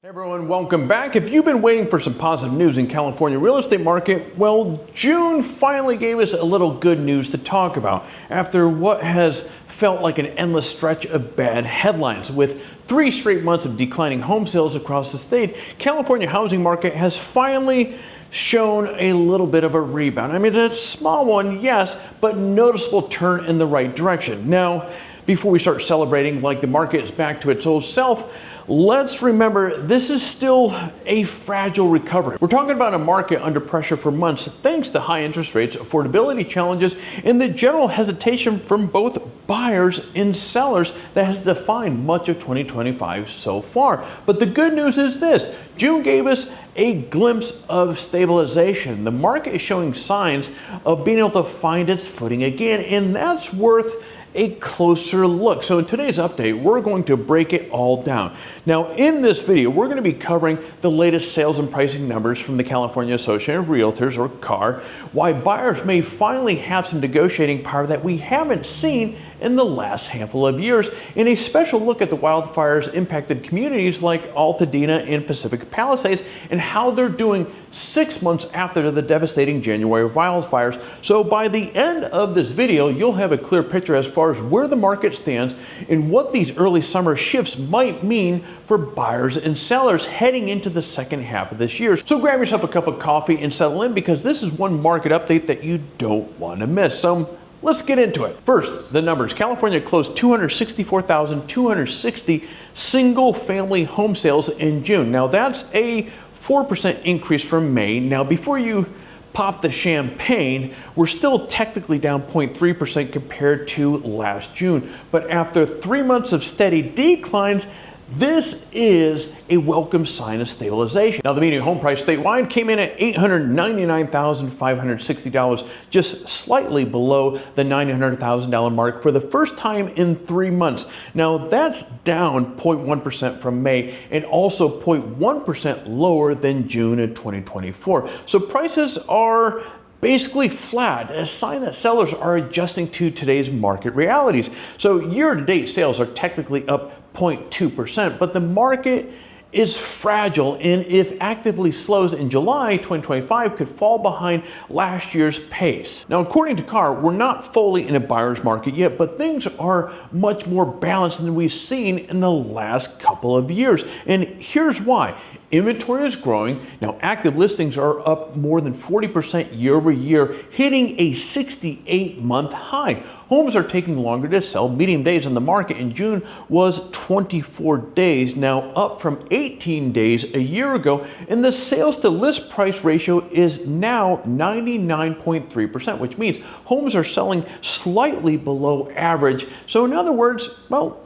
Hey everyone, welcome back. If you've been waiting for some positive news in California real estate market, well, June finally gave us a little good news to talk about after what has felt like an endless stretch of bad headlines. With 3 straight months of declining home sales across the state, California housing market has finally shown a little bit of a rebound. I mean, it's a small one, yes, but noticeable turn in the right direction. Now, before we start celebrating like the market is back to its old self, let's remember this is still a fragile recovery. We're talking about a market under pressure for months thanks to high interest rates, affordability challenges, and the general hesitation from both buyers and sellers that has defined much of 2025 so far. But the good news is this: June gave us a glimpse of stabilization. The market is showing signs of being able to find its footing again, and that's worth a closer look. So in today's update, we're going to break it all down. Now, in this video, we're going to be covering the latest sales and pricing numbers from the California Association of Realtors, or CAR, why buyers may finally have some negotiating power that we haven't seen in the last handful of years, and a special look at the wildfires impacted communities like Altadena and Pacific Palisades and how they're doing 6 months after the devastating January wildfires. So by the end of this video, you'll have a clear picture as far as where the market stands and what these early summer shifts might mean for buyers and sellers heading into the second half of this year. So grab yourself a cup of coffee and settle in, because this is one market update that you don't want to miss. So let's get into it. First, the numbers. California closed 264,260 single-family home sales in June. Now that's a 4% increase from May. Now before you pop the champagne, we're still technically down 0.3% compared to last June. But after 3 months of steady declines, this is a welcome sign of stabilization. Now, the median home price statewide came in at $899,560, just slightly below the $900,000 mark for the first time in 3 months. Now, that's down 0.1% from May and also 0.1% lower than June of 2024. So prices are basically flat, a sign that sellers are adjusting to today's market realities. So year-to-date sales are technically up 0.2%, but the market is fragile, and if actively slows in July 2025, could fall behind last year's pace. Now, according to CAR, we're not fully in a buyer's market yet, but things are much more balanced than we've seen in the last couple of years. And here's why. Inventory is growing. Now, active listings are up more than 40% year over year, hitting a 68-month high. Homes are taking longer to sell. Median days on the market in June was 24 days, now up from 18 days a year ago. And the sales to list price ratio is now 99.3%, which means homes are selling slightly below average. So in other words, well,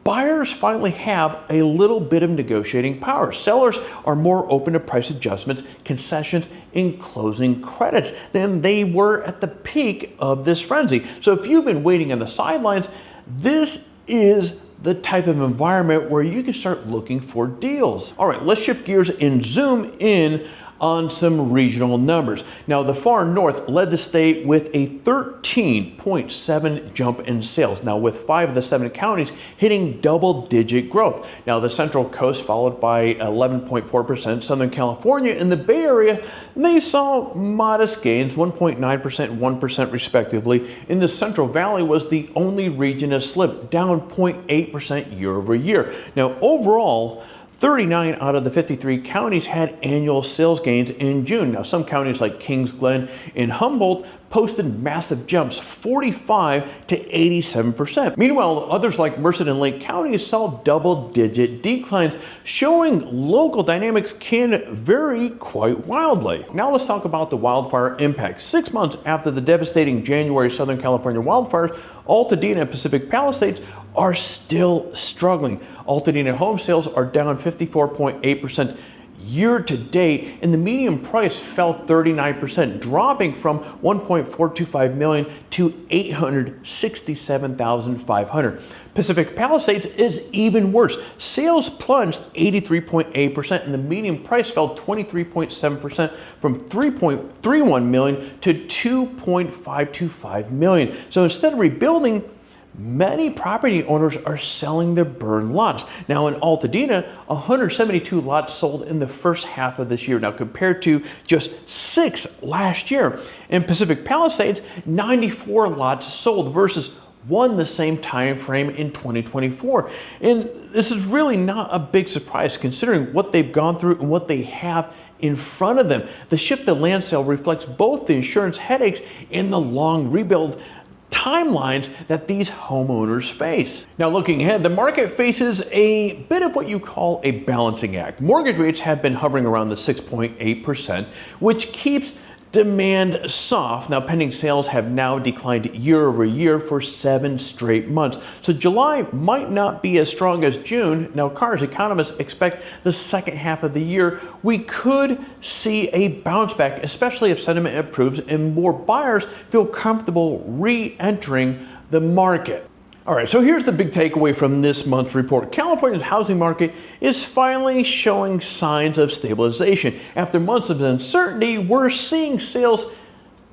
buyers finally have a little bit of negotiating power. Sellers are more open to price adjustments, concessions, and closing credits than they were at the peak of this frenzy. So if you've been waiting on the sidelines, this is the type of environment where you can start looking for deals. All right, let's shift gears and zoom in on some regional numbers. Now, the far north led the state with a 13.7 jump in sales. Now, with 5 of the 7 counties hitting double-digit growth. Now, the Central Coast followed by 11.4%. Southern California and the Bay Area, they saw modest gains, 1.9% and 1% respectively. In the Central Valley was the only region that slipped, down 0.8% year over year. Now, overall, 39 out of the 53 counties had annual sales gains in June. Now, some counties like Kings Glen and Humboldt posted massive jumps, 45 to 87%. Meanwhile, others like Merced and Lake counties saw double-digit declines, showing local dynamics can vary quite wildly. Now let's talk about the wildfire impact. 6 months after the devastating January Southern California wildfires, Altadena and Pacific Palisades are still struggling. Altadena home sales are down 54.8% year to date, and the median price fell 39%, dropping from $1.425 million to $867,500. Pacific Palisades is even worse. Sales plunged 83.8%, and the median price fell 23.7% from $3.31 million to $2.525 million. So instead of rebuilding, many property owners are selling their burned lots. Now in Altadena, 172 lots sold in the first half of this year, now compared to just 6 last year. In Pacific Palisades, 94 lots sold versus 1 the same time frame in 2024. And this is really not a big surprise considering what they've gone through and what they have in front of them. The shift to land sale reflects both the insurance headaches and the long rebuild timelines that these homeowners face. Now looking ahead, the market faces a bit of what you call a balancing act. Mortgage rates have been hovering around the 6.8%, which keeps demand soft. Now pending sales have now declined year over year for 7 straight months. So July might not be as strong as June. Now Carr's economists expect the second half of the year we could see a bounce back, especially if sentiment improves and more buyers feel comfortable re-entering the market. All right, so here's the big takeaway from this month's report. California's housing market is finally showing signs of stabilization. After months of uncertainty, we're seeing sales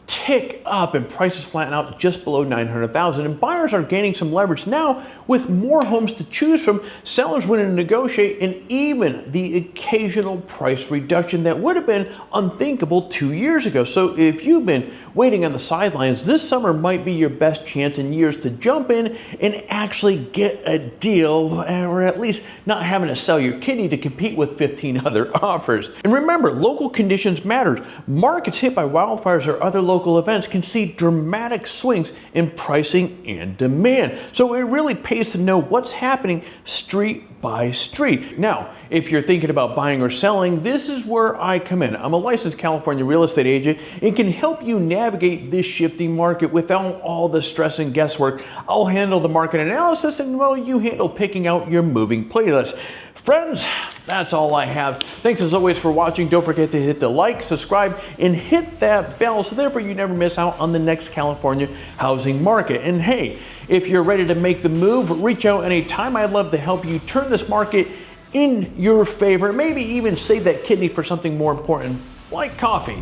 tick up and prices flatten out just below 900,000, and buyers are gaining some leverage now with more homes to choose from, sellers willing to negotiate, and even the occasional price reduction that would have been unthinkable 2 years ago. So if you've been waiting on the sidelines, this summer might be your best chance in years to jump in and actually get a deal, or at least not having to sell your kidney to compete with 15 other offers. And remember, local conditions matter. Markets hit by wildfires or other local events can see dramatic swings in pricing and demand. So it really pays to know what's happening street by street. Now, if you're thinking about buying or selling, this is where I come in. I'm a licensed California real estate agent and can help you navigate this shifting market without all the stress and guesswork. I'll handle the market analysis and, well, you handle picking out your moving playlist. Friends, that's all I have. Thanks as always for watching. Don't forget to hit the like, subscribe, and hit that bell so therefore you never miss out on the next California housing market. And hey, if you're ready to make the move, reach out anytime. I'd love to help you turn this market in your favor. Maybe even save that kidney for something more important like coffee.